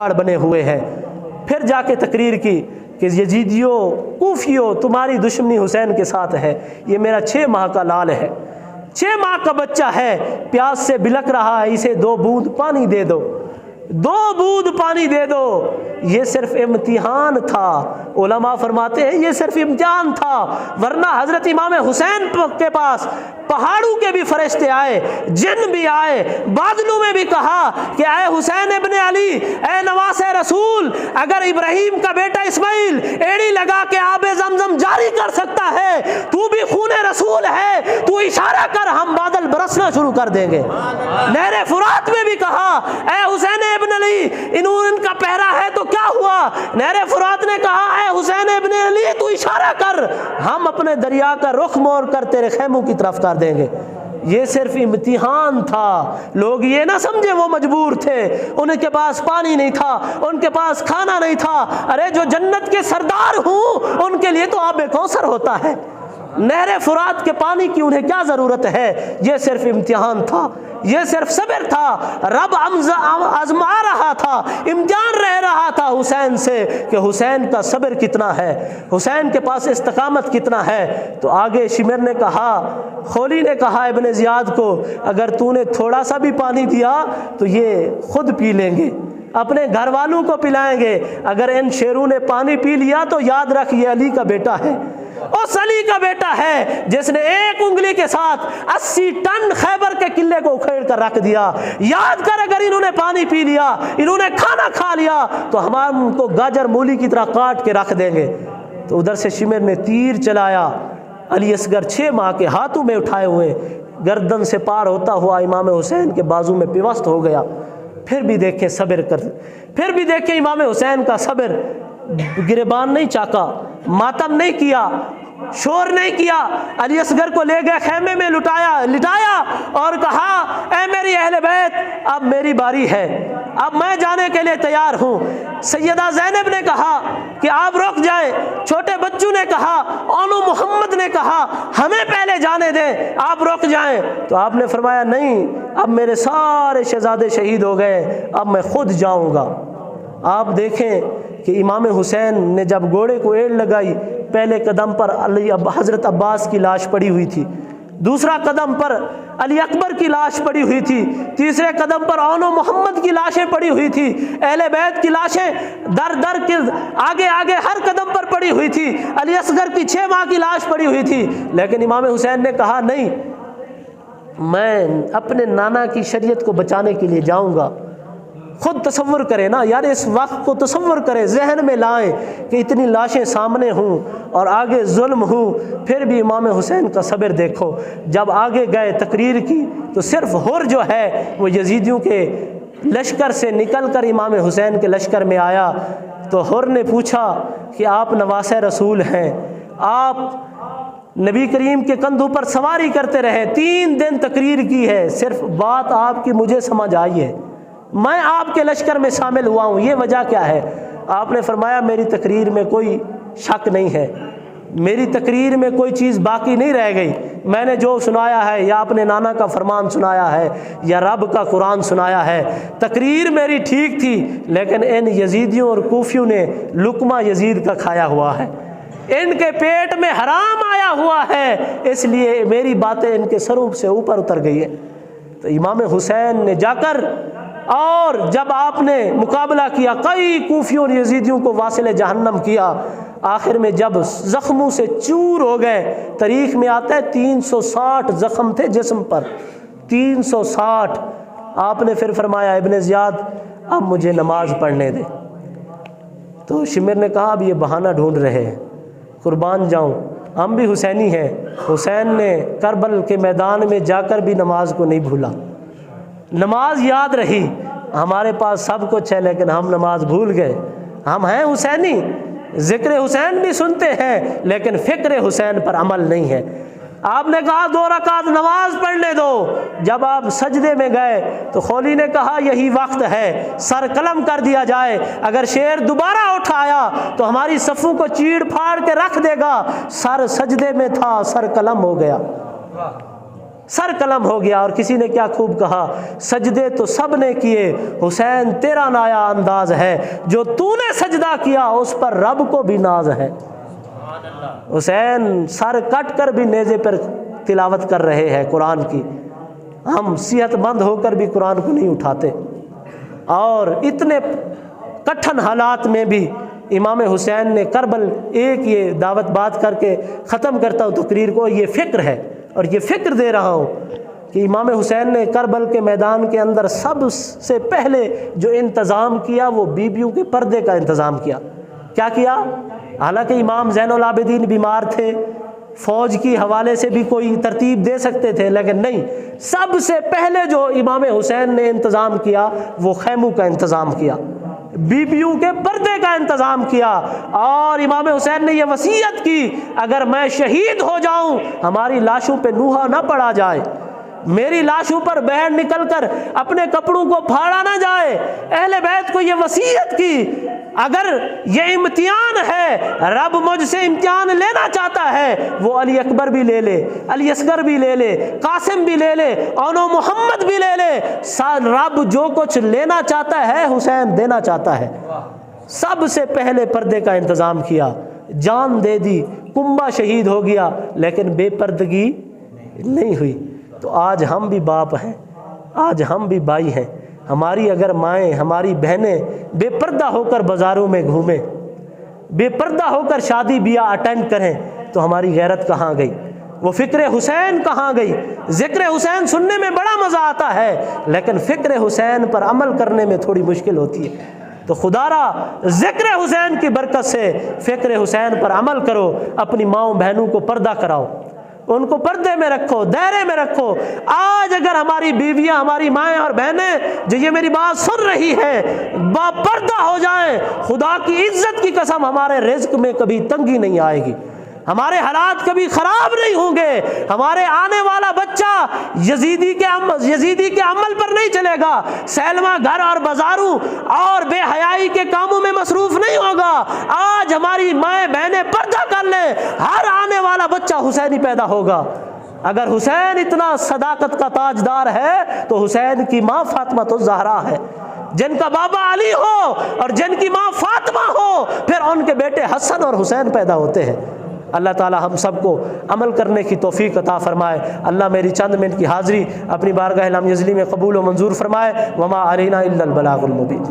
बने हुए हैं। फिर जाके तकरीर की कि यजीदियों, कूफियों, तुम्हारी दुश्मनी हुसैन के साथ है। ये मेरा 6 माह का लाल है, 6 माह का बच्चा है, प्यास से बिलक रहा है, इसे 2 बूंद पानी दे दो, 2 बूंद पानी दे दो। ये सिर्फ इम्तिहान था। उलमा फरमाते हैं ये सिर्फ इम्तिहान था, वरना हजरत इमाम हुसैन के पास पहाड़ों के भी फरिश्ते आए, जिन भी आए, बादलों में भी कहा कि ऐ हुसैन इब्ने अली, ऐ नवासे रसूल, अगर इब्राहिम का बेटा इस्माइल एड़ी लगा के आबे ज़मज़म जारी कर सकता है, तू भी खूने रसूल है, तू इशारा कर, हम बादल बरसना शुरू कर देंगे। नहरे फुरात में भी कहा ऐ हुसैन इब्ने अली, इनका पहरा है तो क्या हुआ? नहरे फुरात ने कहा ऐ हुसैन इब्ने अली, तू इशारा कर, हम अपने दरिया का रुख मोड़ कर तेरे खैमों की तरफ कर देंगे। ये सिर्फ इम्तिहान था। लोग ये ना समझे वो मजबूर थे, उनके पास पानी नहीं था, उनके पास खाना नहीं था। अरे जो जन्नत के सरदार हूँ उनके लिए तो आबे कौसर होता है, नहरे फुरात के पानी की उन्हें क्या ज़रूरत है? ये सिर्फ इम्तिहान था, ये सिर्फ सब्र था। रब आजमा रहा था, इम्तिहान रह रहा था हुसैन से कि हुसैन का सब्र कितना है, हुसैन के पास इस्तकामत कितना है। तो आगे शिमर ने कहा, खोली ने कहा इब्ने ज़ियाद को, अगर तूने थोड़ा सा भी पानी दिया तो ये खुद पी लेंगे, अपने घर वालों को पिलाएंगे। अगर इन शेरों ने पानी पी लिया तो याद रख ये अली का बेटा है, उस अली का बेटा है जिसने एक उंगली के साथ 80 टन खैबर के किले को उखेड़ कर रख दिया। याद कर, अगर इन्होंने पानी पी लिया, इन्होंने खाना खा लिया तो हम उनको गाजर मूली की तरह काट के रख देंगे। तो उधर से शिमर ने तीर चलाया, अली असगर 6 माह के हाथों में उठाए हुए गर्दन से पार होता हुआ इमाम हुसैन के बाजू में पिवस्त हो गया। फिर भी देखे सब्र कर, फिर भी देखे इमाम हुसैन का सब्र, गिरबान नहीं चाका, मातम नहीं किया, शोर नहीं किया। अली असगर को ले गए खेमे में लिटाया और कहा ऐ मेरी अहले बैत, अब मेरी बारी है, अब मैं जाने के लिए तैयार हूँ। सैयदा ज़ैनब ने कहा कि आप रुक जाएं, छोटे बच्चों ने कहा, ओनो मोहम्मद ने कहा हमें पहले जाने दें, आप रुक जाएं। तो आपने फरमाया नहीं, अब मेरे सारे शहजादे शहीद हो गए, अब मैं खुद जाऊँगा। आप देखें कि इमाम हुसैन ने जब घोड़े को एड़ लगाई, पहले कदम पर हज़रत अब्बास की लाश पड़ी हुई थी, दूसरा कदम पर अली अकबर की लाश पड़ी हुई थी, तीसरे कदम पर ओनो मोहम्मद की लाशें पड़ी हुई थी, अहले बैत की लाशें दर दर के आगे आगे हर कदम पर पड़ी हुई थी, अली असगर की 6 माह की लाश पड़ी हुई थी। लेकिन इमाम हुसैन ने कहा नहीं, मैं अपने नाना की शरीयत को बचाने के लिए जाऊँगा। खुद तसव्वुर करें ना यार, इस वक्त को तसव्वुर करें, जहन में लाएं कि इतनी लाशें सामने हों और आगे जुल्म हो, फिर भी इमाम हुसैन का सब्र देखो। जब आगे गए तकरीर की तो सिर्फ हुर जो है वो यजीदियों के लश्कर से निकल कर इमाम हुसैन के लश्कर में आया। तो हुर ने पूछा कि आप नवासे रसूल हैं, आप नबी करीम के कंधों पर सवारी करते रहे, 3 दिन तकरीर की है, सिर्फ बात आपकी मुझे समझ आई है, मैं आपके लश्कर में शामिल हुआ हूँ, ये वजह क्या है? आपने फरमाया मेरी तकरीर में कोई शक नहीं है, मेरी तकरीर में कोई चीज़ बाकी नहीं रह गई, मैंने जो सुनाया है या अपने नाना का फरमान सुनाया है या रब का कुरान सुनाया है, तकरीर मेरी ठीक थी, लेकिन इन यजीदियों और कूफियों ने लुकमा यजीद का खाया हुआ है, इनके पेट में हराम आया हुआ है, इसलिए मेरी बातें इनके सरूप से ऊपर उतर गई है। तो इमाम हुसैन ने जाकर, और जब आपने मुकाबला किया, कई कूफियों और यजीदियों को वासिल जहन्नम किया, आखिर में जब ज़ख्मों से चूर हो गए, तारीख में आता है 360 ज़ख्म थे जिस्म पर, 360। आपने फिर फरमाया इब्ने ज़ियाद अब मुझे नमाज पढ़ने दे। तो शिमर ने कहा अब ये बहाना ढूंढ रहे हैं, कुर्बान जाऊं, हम भी हुसैनी हैं। हुसैन ने करबल के मैदान में जाकर भी नमाज को नहीं भूला, नमाज याद रही। हमारे पास सब कुछ है लेकिन हम नमाज भूल गए। हम हैं हुसैनी, ज़िक्र हुसैन भी सुनते हैं लेकिन फ़िक्र हुसैन पर अमल नहीं है। आपने कहा 2 रकात नमाज पढ़ने दो। जब आप सजदे में गए तो खोली ने कहा यही वक्त है, सर कलम कर दिया जाए, अगर शेर दोबारा उठाया तो हमारी सफ़ों को चीड़ फाड़ के रख देगा। सर सजदे में था, सर कलम हो गया। سر قلم ہو گیا۔ اور کسی نے کیا خوب کہا، سجدے تو سب نے کیے، حسین تیرا نایا انداز ہے، جو تو نے سجدہ کیا اس پر رب کو بھی ناز ہے۔ حسین سر کٹ کر بھی نیزے پر تلاوت کر رہے ہیں قرآن کی، ہم صحت مند ہو کر بھی قرآن کو نہیں اٹھاتے۔ اور اتنے کٹھن حالات میں بھی امام حسین نے کربل ایک یہ دعوت بات کر کے ختم کرتا ہوں تقریر کو، یہ فکر ہے اور یہ فکر دے رہا ہوں کہ امام حسین نے کربل کے میدان کے اندر سب سے پہلے جو انتظام کیا وہ بیویوں کے پردے کا انتظام کیا۔ کیا کیا؟ حالانکہ امام زین العابدین بیمار تھے، فوج کی حوالے سے بھی کوئی ترتیب دے سکتے تھے، لیکن نہیں، سب سے پہلے جو امام حسین نے انتظام کیا وہ خیموں کا انتظام کیا، بیویوں کے پردے کا انتظام کیا۔ اور امام حسین نے یہ وصیت کی، اگر میں شہید ہو جاؤں ہماری لاشوں پہ نوحہ نہ پڑا جائے، میری لاشوں پر بہر نکل کر اپنے کپڑوں کو پھاڑا نہ جائے۔ اہل بیت کو یہ وصیت کی، اگر یہ امتحان ہے، رب مجھ سے امتحان لینا چاہتا ہے، وہ علی اکبر بھی لے لے، علی اصغر بھی لے لے، قاسم بھی لے لے، اونو محمد بھی لے لے، رب جو کچھ لینا چاہتا ہے حسین دینا چاہتا ہے۔ سب سے پہلے پردے کا انتظام کیا، جان دے دی، کنبہ شہید ہو گیا، لیکن بے پردگی نہیں ہوئی۔ تو آج ہم بھی باپ ہیں، آج ہم بھی بھائی ہیں، ہماری اگر مائیں، ہماری بہنیں بے پردہ ہو کر بازاروں میں گھومیں، بے پردہ ہو کر شادی بیاہ اٹینڈ کریں، تو ہماری غیرت کہاں گئی؟ وہ فکر حسین کہاں گئی؟ ذکر حسین سننے میں بڑا مزہ آتا ہے، لیکن فکر حسین پر عمل کرنے میں تھوڑی مشکل ہوتی ہے۔ تو خدا را ذکر حسین کی برکت سے فکر حسین پر عمل کرو، اپنی ماؤں بہنوں کو پردہ کراؤ، ان کو پردے میں رکھو، دائرے میں رکھو۔ آج اگر ہماری بیویاں، ہماری مائیں اور بہنیں جو یہ میری بات سن رہی ہیں با پردہ ہو جائیں، خدا کی عزت کی قسم ہمارے رزق میں کبھی تنگی نہیں آئے گی، ہمارے حالات کبھی خراب نہیں ہوں گے، ہمارے آنے والا بچہ یزیدی کے عمل پر نہیں چلے گا، سیلما گھر اور بازاروں اور بے حیائی کے کاموں میں مصروف نہیں ہوگا۔ آج ہماری مائیں بہنیں پردہ کر لیں، ہر آنے والا بچہ حسینی پیدا ہوگا۔ اگر حسین اتنا صداقت کا تاجدار ہے تو حسین کی ماں فاطمہ الزہرا ہے، جن کا بابا علی ہو اور جن کی ماں فاطمہ ہو، پھر ان کے بیٹے حسن اور حسین پیدا ہوتے ہیں۔ اللہ تعالی ہم سب کو عمل کرنے کی توفیق عطا فرمائے۔ اللہ میری چند منٹ کی حاضری اپنی بارگاہ لم یزلی میں قبول و منظور فرمائے۔ وما علینا الا البلاغ المبین۔